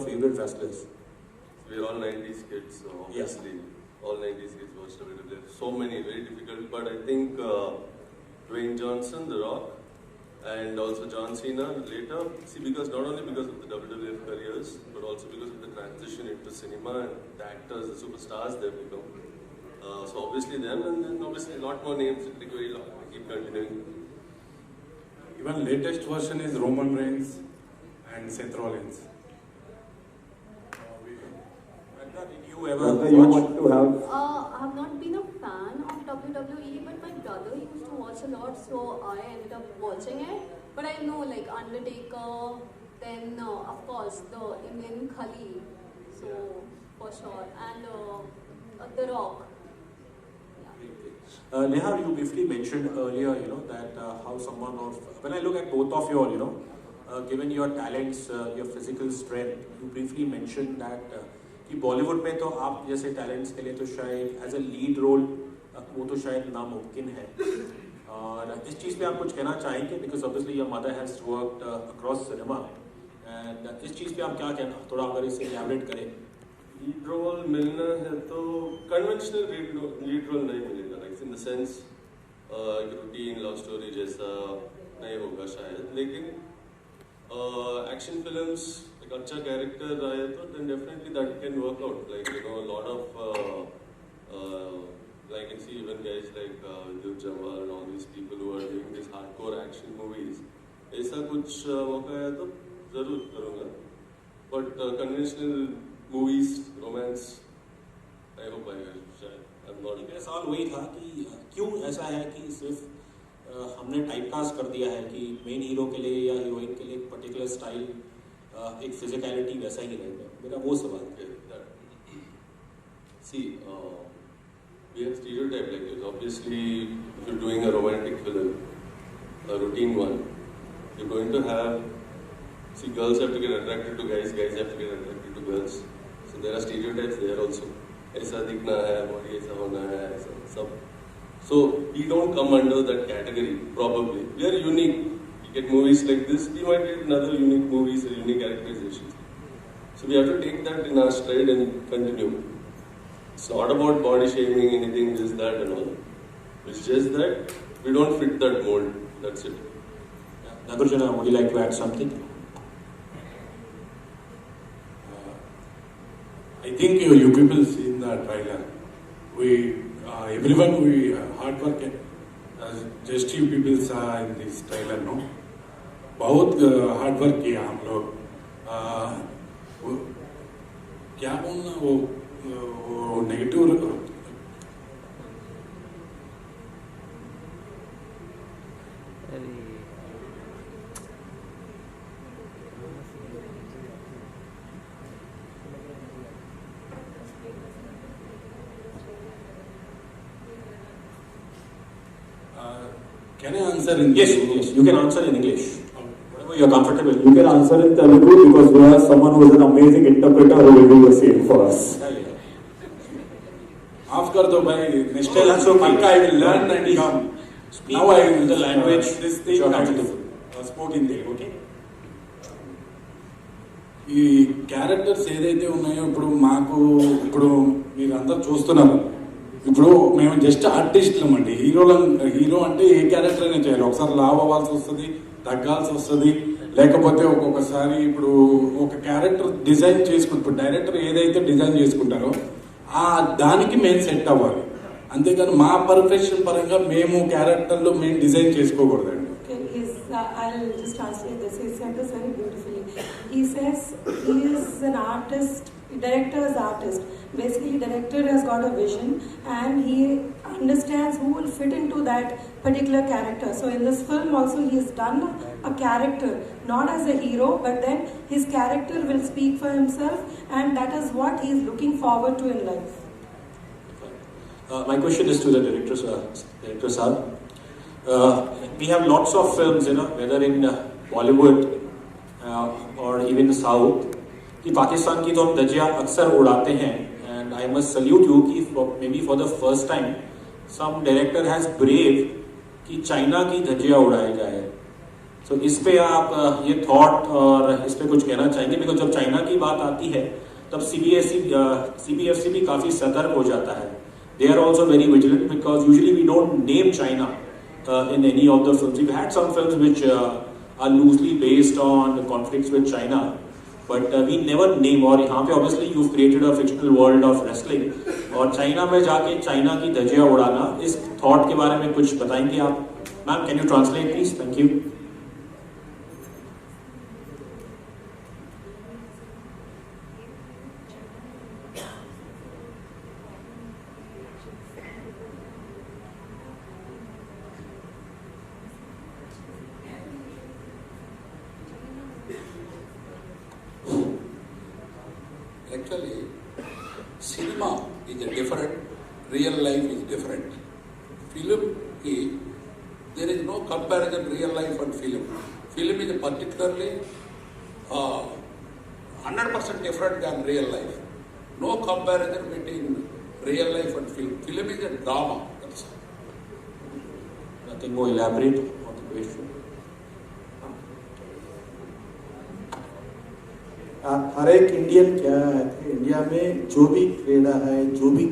favorite wrestlers? We're all 90s kids, so obviously all 90s kids watch WWF. So many, very difficult, but I think Dwayne Johnson, The Rock, and also John Cena later. See, because not only because of the WWF careers, but also because of the transition into cinema and the actors, the superstars they've become. So obviously them, and then obviously a lot more names. It take very long. I keep continuing. Even latest version is Roman Reigns and Seth Rollins. Did you ever watch? I have not been a fan of WWE, but my brother used to watch a lot, so I ended up watching it. But I know like Undertaker, then of course the Indian Khali, so for sure, and The Rock. Neha, you briefly mentioned earlier, that how someone of, when I look at both of you all, given your talents, your physical strength, you briefly mentioned that कि बॉलीवुड में तो आप जैसे talents के लिए तो शायद as a lead role वो तो शायद नामुमकिन है और इस चीज़ पे आप कुछ कहना चाहेंगे because obviously your mother has worked across cinema and इस चीज़ पे आप क्या कहना थोड़ा अगर इसे एलैबोरेट करें लीड रोल मिलना है तो कन्वेंशनल लीड रोल नहीं मिलेगा like in the sense routine love story जैसा नहीं होगा शायद लेकिन एक्शन फिल्म्स एक अच्छा कैरेक्टर आए तो then definitely that can work out like a lot of like I can see even guys like Vidut Jawar and all these people who are doing these hardcore action movies ऐसा कुछ मौका आया तो जरूर करूँगा but conventional movies romance नहीं हो पाएगा शायद मेरा सवाल वही था कि क्यों ऐसा है कि सिर्फ हमने टाइपकास्ट कर दिया है कि मेन हीरो के लिए या हीरोइन के लिए एक पर्टिकुलर स्टाइल एक फिजिकलिटी वैसा ही रहेगा मेरा वो सवाल है See, we have stereotype like this. Obviously, if you're doing a romantic film, a routine one, you're going to have, see, girls have to get attracted to guys, guys have to get attracted to girls. So there are stereotypes there also. ऐसा दिखना है, body ऐसा होना है, ऐसा सब. So we don't come under that category, probably. We are unique. We get movies like this, we might get another unique movies or unique characterizations. So we have to take that in our stride and continue. It's not about body shaming, anything, just that and all. It's just that we don't fit that mold. That's it. Nagarjuna, would you like to add something? I think you people seen the trailer. Everyone hard work. Just you people saw in this trailer, no? बहुत hard work किया हम लोग. क्या बोलना वो negative Can I answer in Yes, you can answer in English. Whenever you are comfortable. You can answer in Telugu because we have someone who is an amazing interpreter who will do the same for us. Maaf kar do bhai. Next time I will learn and come. Now I will the language this thing and sport in Telugu, okay? ఈ characters ఏదైతే ఉన్నాయో ఇప్పుడు మీరంతా చూస్తున్నారు ఇప్పుడు మేము just ఆర్టిస్టులం అండి hero అంటే ఏ క్యారెక్టర్ అయినా చేయాలి ఒకసారి లావ్ అవ్వాల్సి వస్తుంది తగ్గాల్సి వస్తుంది లేకపోతే ఒక్కొక్కసారి ఇప్పుడు ఒక క్యారెక్టర్ డిజైన్ చేసుకుంటారు ఇప్పుడు డైరెక్టర్ ఏదైతే డిజైన్ చేసుకుంటారో దానికి మేము సెట్ అవ్వాలి అంతేకాని మా పర్ఫెక్షన్ పరంగా మేము క్యారెక్టర్లో మేము design చేసుకోకూడదండి I'll just translate this. He said this very beautifully. He says he is an artist, director is artist. Basically, director has got a vision and he understands who will fit into that particular character. So in this film also he has done a character, not as a hero, but then his character will speak for himself and that is what he is looking forward to in life. My question is to the director sir. We have lots of films, whether in Bollywood or even the South, कि पाकिस्तान की तो हम धज्जियाँ अक्सर उड़ाते हैं and I must salute you कि maybe for the first time some director has brave कि China की धज्जियाँ उड़ाए जाए सो इस पे आप ये थॉट और इस पे कुछ कहना चाहेंगे? बिकॉज जब चाइना की बात आती है तब CBFC भी काफी सतर्क हो जाता है. They are also very vigilant because usually we don't name China in any of the films. We've had some films which are loosely based on the conflicts with China, but we never name. और यहाँ पे obviously you've created a fictional world of wrestling. और China में जाके China की धज्जियाँ उड़ाना, इस thought के बारे में कुछ बताएंगे आप? Ma'am, can you translate please? Thank you. Actually, cinema is a different, real life is different. Film is, there is no comparison real life and film. Film is particularly 100% different than real life. No comparison between real life and film. Film is a drama. That's all. Nothing more elaborate on the question. हर एक Indian क्या है, India में जो भी क्रीड़ा है, जो भी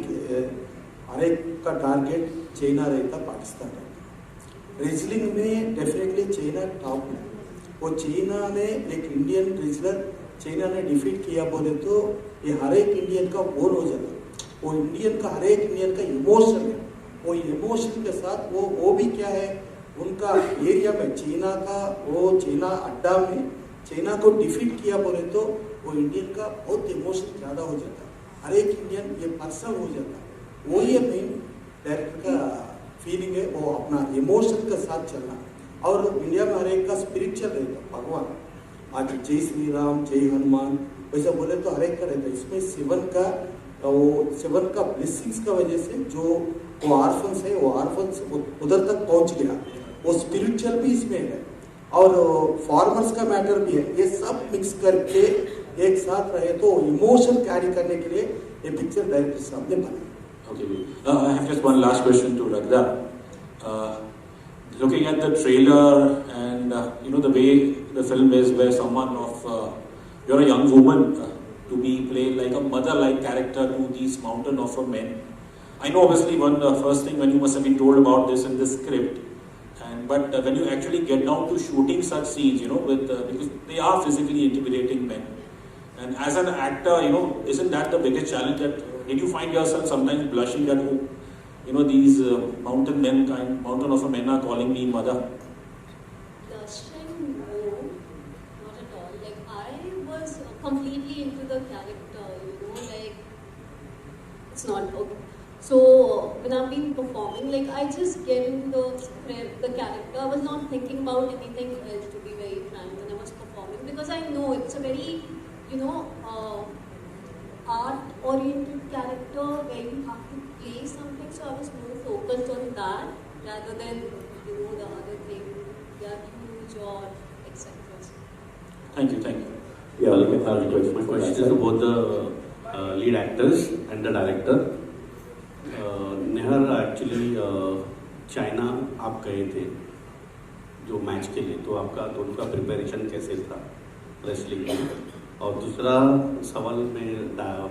हर एक का टारगेट चाइना रहता, पाकिस्तान रहता. रेसलिंग में डेफिनेटली चाइना टॉप है. वो चाइना ने एक इंडियन रेसलर चाइना ने डिफीट किया बोले तो ये हर एक इंडियन का बोल हो जाता. वो इंडियन का, हर एक इंडियन का इमोशन है. वो इमोशन के साथ वो भी क्या है, उनका एरिया में चाइना का, वो चाइना अड्डा में चाइना को डिफीट किया बोले तो वो इंडियन का बहुत इमोशन ज़्यादा हो जाता. हर एक इंडियन ये पर्सनल हो जाता. वो ये मेन डायरेक्टर का फीलिंग है, वो अपना इमोशन के साथ चलना. और इंडिया में हर एक का स्पिरिचुअल रहता. भगवान आज जय श्री राम, जय हनुमान वैसा बोले तो हर एक का रहता. इसमें सेवन का ब्लेसिंग्स का वजह से जो वो आर्फन्स है, वो आर्फन्स उधर तक पहुंच गया. वो स्पिरिचुअल भी इसमें है और फार्मर्स का मैटर भी है. ये सब मिक्स करके एक साथ रहे तो इमोशन कैरी करने के लिए ये पिक्चर डायरेक्टर साहब ने बनाई. Okay, I have just one last question to Ragda. Looking at the trailer and the way the film is, where someone of you're a young woman to be played like a mother-like character to these mountain of men. I know obviously first thing when you must have been told about this in the script. But when you actually get down to shooting such scenes, because they are physically intimidating men, and as an actor, isn't that the biggest challenge? That did you find yourself sometimes blushing that these mountain of men are calling me mother? Blushing, no, not at all. Like I was completely into the character, like it's not okay. So when I've been performing, like I just get into the script, the character. I was not thinking about anything else, to be very frank, when I was performing, because I know it's a very, art-oriented character where you have to play something. So I was more focused on that rather than the other thing. They are huge or etc. Thank you. Yeah, my question is to both the lead actors and the director. नेहर actually China आप गए थे जो match के लिए, तो आपका दोनों का प्रिपरेशन कैसे था रेसलिंग में? और दूसरा सवाल मैं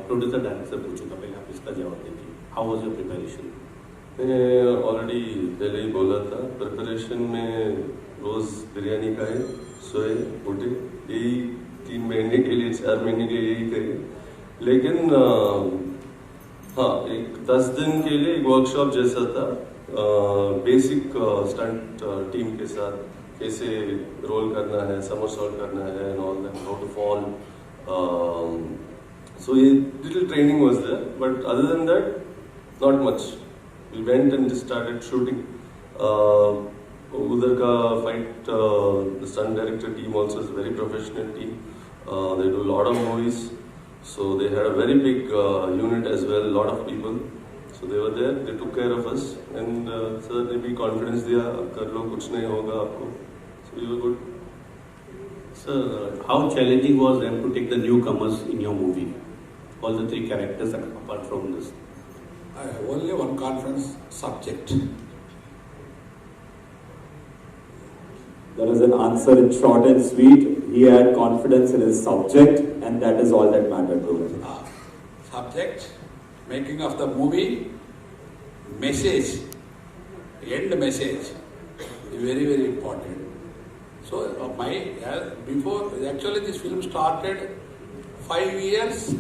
प्रोड्यूसर डायरेक्टर से पूछूंगा, पहले आप इसका जवाब दीजिए. How was your preparation? मैंने ऑलरेडी पहले ही बोला था, प्रिपरेशन में रोज़ बिरयानी खाए, सोए, उठे, यही 3 महीने के लिए, 4 महीने के लिए यही करे. लेकिन हाँ, एक 10 दिन के लिए एक वर्कशॉप जैसा था, बेसिक स्टंट टीम के साथ कैसे रोल करना है, समरसॉल्ट करना है, and all that, how to fall. So ये little training was there, but other than that not much. We went and started shooting. उधर का fight stunt director team also is very professional team. They do lot of movies. So they had a very big unit as well, a lot of people. So they were there, they took care of us, and sir ने भी confidence दिया, कर लो, कुछ नहीं होगा आपको. So we were good. Sir, how challenging was them to take the newcomers in your movie? All the 3 characters apart from this. I have only one confidence: subject. That is an answer in short and sweet. He had confidence in his subject, and that is all that mattered to him. Subject, making of the movie, message, end message is very, very important. So before actually this film started 5 years.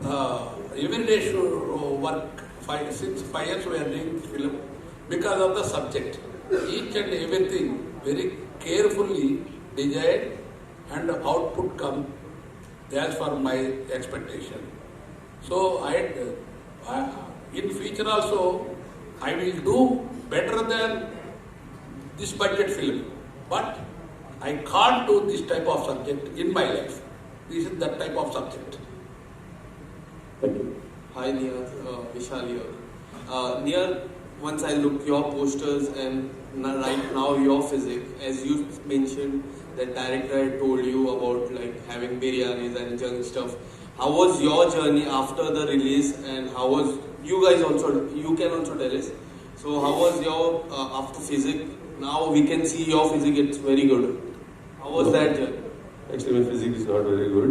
Every day should work. 5 years we are doing this film because of the subject. Each and everything very carefully designed and output come as per my expectation. So in future also I will do better than this budget film, but I can't do this type of subject in my life. This is that type of subject. Thank you. Hi Nia, Vishal here. Nia, once I look your posters and right now your physique, as you mentioned, that director had told you about like having biryanis and junk stuff. How was your journey after the release, and how was you guys also? You can also tell us. So how was your after physique? Now we can see your physique; it's very good. How was that journey? Actually, my physique is not very good.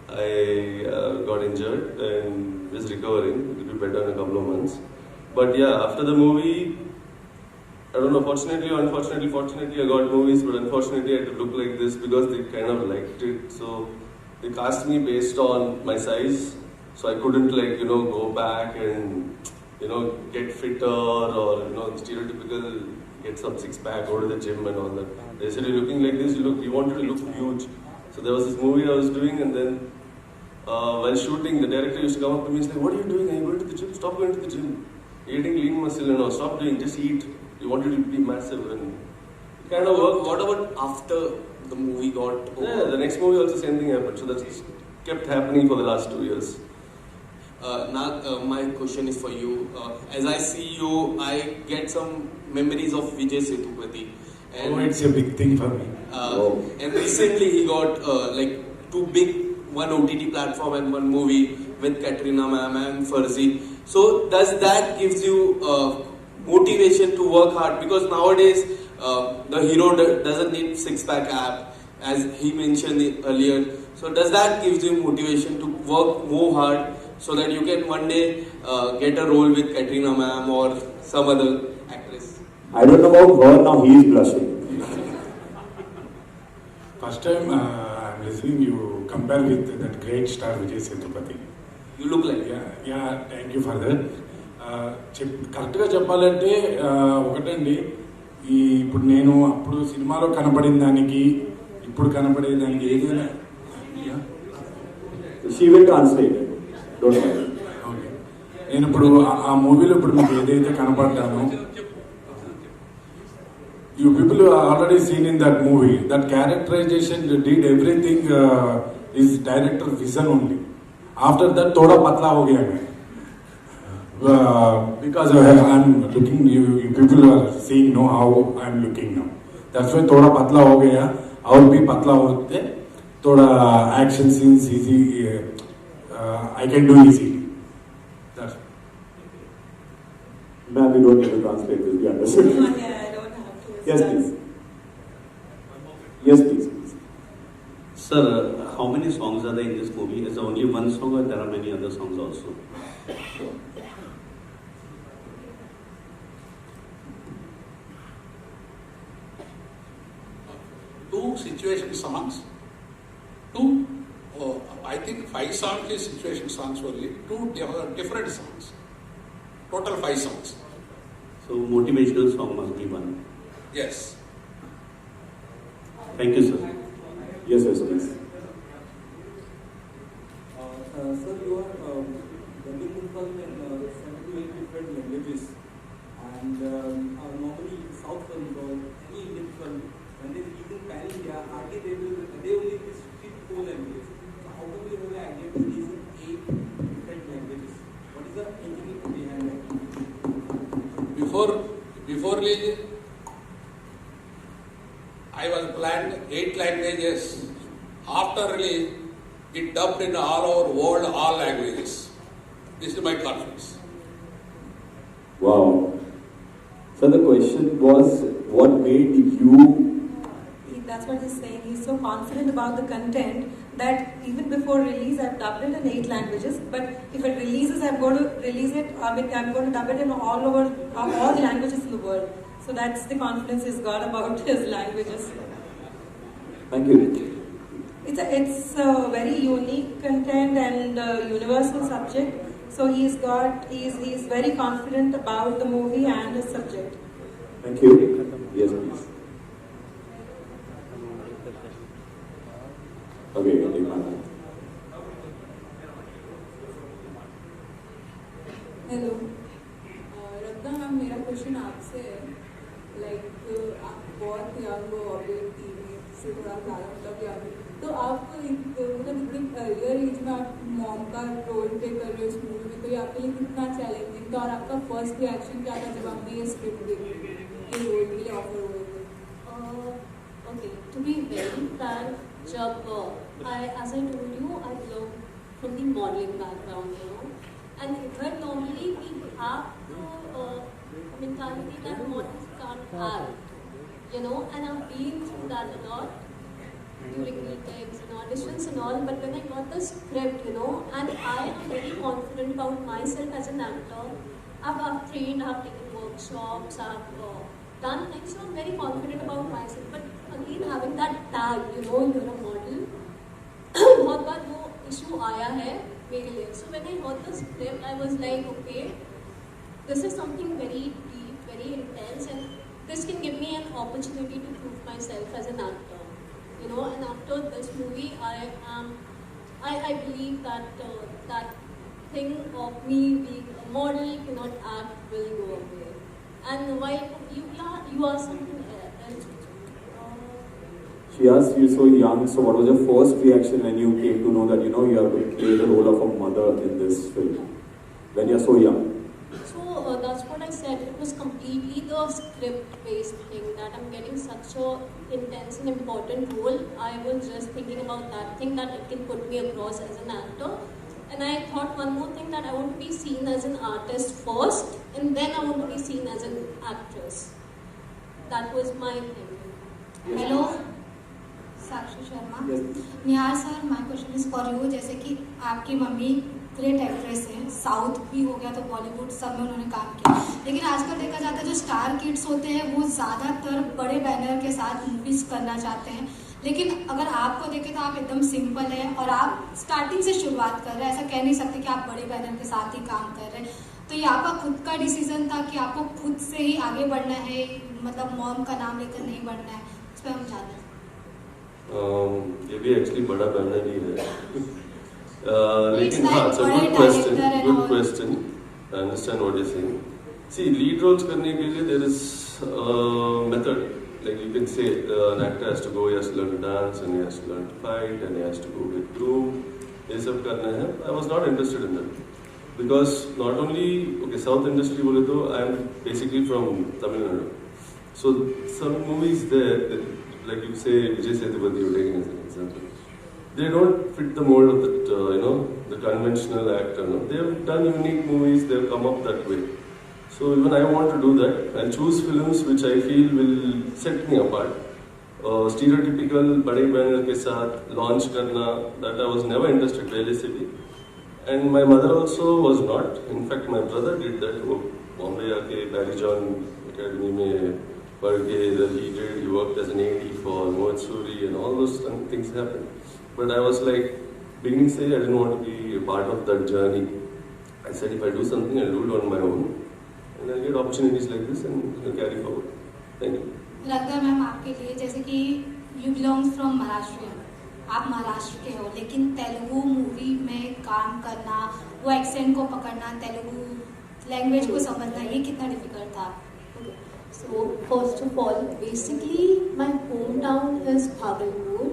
I got injured and was recovering. It will be better in a couple of months. But yeah, after the movie, I don't know, fortunately or unfortunately, fortunately I got movies, but unfortunately I had to look like this because they kind of liked it. So they cast me based on my size. So I couldn't go back and, get fitter or, stereotypical, get some six pack, go to the gym and all that. They said, you're looking like this, you wanted to look huge. So there was this movie I was doing, and then while shooting, the director used to come up to me and say, what are you doing? Are you going to the gym? Stop going to the gym. You're eating lean muscle and all. Stop doing, just eat. You wanted to be massive, and it kind of worked. What about after the movie got over? Yeah, the next movie also same thing happened. So that's kept happening for the last 2 years. Now, my question is for you. As I see you, I get some memories of Vijay Sethupathi. And, it's a big thing for me. And recently he got two big, one OTT platform and one movie with Katrina ma'am and Farzi. So does that gives you motivation to work hard? Because nowadays the hero doesn't need six-pack app, as he mentioned earlier. So does that gives you motivation to work more hard so that you can one day get a role with Katrina ma'am or some other actress? I don't know about her, now he is blushing. First time I'm listening, you compare with that great star Vijay Sethupathi. You look like Yeah, thank you for that. కరెక్ట్గా చెప్పాలంటే ఒకటండి ఇప్పుడు నేను అప్పుడు సినిమాలో కనపడిన దానికి ఇప్పుడు కనపడే దానికి ఏదైనా She will translate it. Don't worry. Okay నేను ఇప్పుడు ఆ మూవీలో ఇప్పుడు మీకు ఏదైతే కనపడ్డానో you people are already seen in that movie. That characterization did everything is director vision only. After that, thoda patla ho gaya main. Because I'm looking, you people are seeing how I'm looking now. That's why thoda patla ho gaya. और भी पतला होते थोड़ा action scenes easy. I can do easily. That's. Ma'am, we don't need to translate this. We understood. Yes, please. Yes, please. Sir, how many songs are there in this movie? Is there only one song or there are many other songs also? Two situation songs. I think 5 songs is situation songs only. 2 different songs. Total 5 songs. So motivational song must be one. Yes. Thank you, sir. Yes, please. Sir, you are working in 7 to 8 different languages, and normally South films or any Indian film, when they speak in Pan India, hardly they only speak 4 languages. So how come you have the idea to use 8 different languages? What is the thinking behind that? Before release, I was planned 8 languages. After release, it dubbed in all over world, all languages. This is my confidence. Wow. So the question was, what made you That's what he's saying. He's so confident about the content that even before release, I've dubbed it in 8 languages. But if it releases, I'm going to release it. I mean, I'm going to dub it in all the languages in the world. So that's the confidence he's got about his languages. Thank you. It's a very unique content and universal subject. So he's very confident about the movie and his subject. Thank you. Yes, please. Okay, take my hand. Hello Ratna ma'am, मेरा question आपसे है like आप बहुत young हो अभी TV से थोड़ा ज़्यादा मतलब यंग, तो आप मतलब इतनी अर्लियर एज में आप मॉम का रोल प्ले कर रहे हो इस मूवी में, तो ये आपके लिए कितना चैलेंजिंग था और आपका फर्स्ट रिएक्शन क्या था जब आपने ये स्क्रिप्ट देखी, ये रोल के लिए ऑफर हुए थे? Okay, to be very frank, as I told you, I belong from the modeling background, you know, and here normally we have the mentality that models can't act, you know, and I've been through that a lot during meetings and auditions and all. But when I got the script, you know, and I am very confident about myself as an actor. I've trained, I've taken workshops, I've done things, so I'm very confident about myself. But again, having that tag, you know, you're a model, बहुत बार वो issue आया है मेरे लिए. So when I heard the script, I was like, okay, this is something very deep, very intense, and this can give me an opportunity to prove myself as an actor, you know. And after this movie, I believe that that thing of me being a model cannot act will go away. And while you are something else. She asked you so young, so what was your first reaction when you came to know that, you know, you have to play the role of a mother in this film? When you're so young? So that's what I said. It was completely the script-based thing that I'm getting such a intense and important role. I was just thinking about that thing that it can put me across as an actor. And I thought one more thing, that I want to be seen as an artist first, and then I want to be seen as an actress. That was my thing. Hello. Sakshi Sharma. Nihar sir, my question is for you. जैसे कि आपकी mummy great actress है, south भी हो गया तो बॉलीवुड सब में उन्होंने काम किया, लेकिन आजकल देखा जाता है जो स्टार किड्स होते हैं वो ज़्यादातर बड़े बैनर के साथ मूवीज करना चाहते हैं. लेकिन अगर आपको देखें तो आप एकदम सिंपल हैं और आप स्टार्टिंग से शुरुआत कर रहे हैं. ऐसा कह नहीं सकते कि आप बड़े बैनर के साथ ही काम कर रहे हैं. तो ये आपका खुद का डिसीजन था कि आपको खुद से ही आगे बढ़ना है, मतलब मॉम का नाम लेकर नहीं बढ़ना है? उस पर हम जानते हैं. ये भी एक्चुअली बड़ा बैनर ही है. लेकिन हाँ, it's a good question. I understand what you're saying. See, lead roles करने के लिए there is a method. Like you can say, an actor has to go, he has to learn to dance, and he has to learn to fight, and he has to go with groom. ये सब करना है. I was not interested in that because not only South industry बोले तो I am basically from Tamil Nadu. So some movies there, like you say Vijay Sethupathi, you're taking as an example. They don't fit the mold of that, the conventional actor. No? They have done unique movies. They have come up that way. So even I want to do that. I'll choose films which I feel will set me apart. Stereotypical bade banner ke saath launch karna, that I was never interested realistically. And my mother also was not. In fact, my brother did that. वो Bombay आके Barry John Academy में पढ़ के he worked as an AD for Mohit Suri and all those things happened. But I was like, beginning say I didn't want to be a part of that journey. I said if I do something, I'll do it on my own. And I'll get opportunities like this and carry forward. Thank you. Ratna ma'am, आपके लिए जैसे कि you belongs from Maharashtra, आप महाराष्ट्र के हो, लेकिन Telugu movie में काम करना, वो एक्सेंट को पकड़ना, तेलुगु लैंग्वेज को समझना, ये कितना डिफिकल्ट था? So first of all, basically my hometown is Bhagalpur.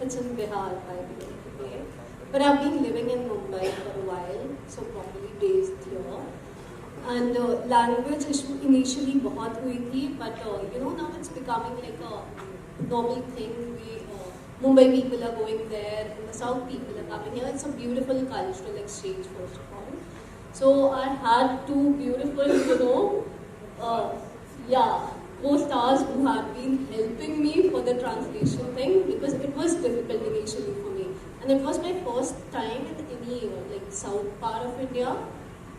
It's in Bihar, by the way. Okay? But I've been living in Mumbai for a while, so probably based here. And language issue initially बहुत हुई थी, but now it's becoming like a normal thing. Mumbai people are going there, and the South people are coming here. It's a beautiful cultural exchange, first of all. So I had two beautiful, co-stars who had been helping me for the translation thing, because it was difficult initially for me. And it was my first time in any like south part of India.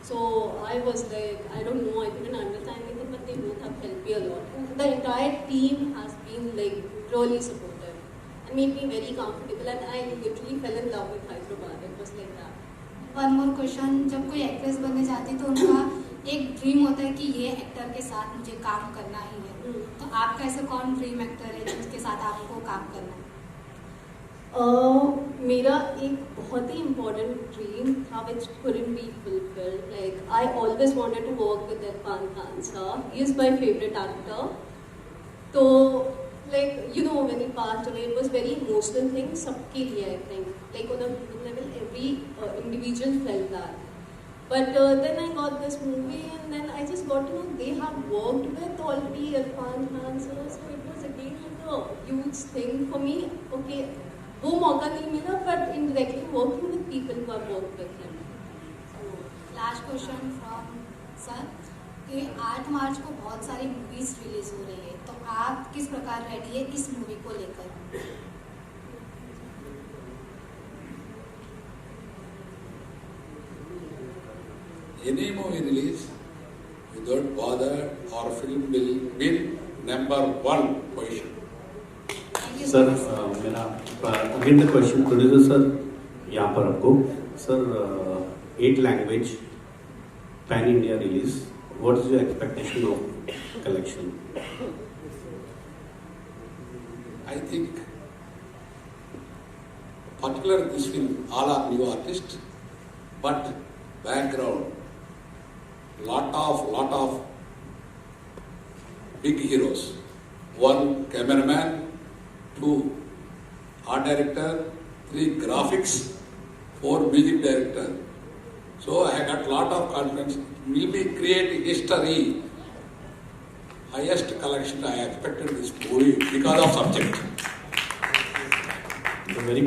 So I was like, I don't know, I couldn't understand anything, but they both have helped me a lot. And the entire team has been like really supportive and made me very comfortable, and I literally fell in love with Hyderabad. It was like that. One more question, जब कोई actress बनने जाती है तो उनका एक dream होता है कि ये एक्टर के साथ मुझे काम करना ही है, तो आपका ऐसा कौन ड्रीम एक्टर है जिसके साथ आपको काम करना है? मेरा एक बहुत ही इम्पोर्टेंट ड्रीम था which couldn't be fulfilled. Like I always wanted to work with Irfan Khan sir. He is my favorite actor. So like you know when he passed away, it was very emotional thing सबके लिए I think. Like on a level every individual felt that. But then I got this movie and then I just got to know they have worked with already Irfan Khan sir. So it was again a huge thing for me. Okay. वो मौका नहीं मिला, but indirectly working with people who have worked with him. Last question from sir, कि 8 मार्च को बहुत सारी movies release हो रही है, तो आप किस प्रकार रेडी है इस मूवी को लेकर? Any movie release, without bother, our film will win #1 position. Sir मेरा again the question producer sir यहाँ पर आपको sir 8 language pan India release, what is your expectation of collection? I think, particularly this film, all are new artists, but background, lot of big heroes. 1 cameraman, 2 art director, 3 graphics, 4 music director. So I got lot of confidence. Will be creating history. Highest collection I expected this movie because of subject. Very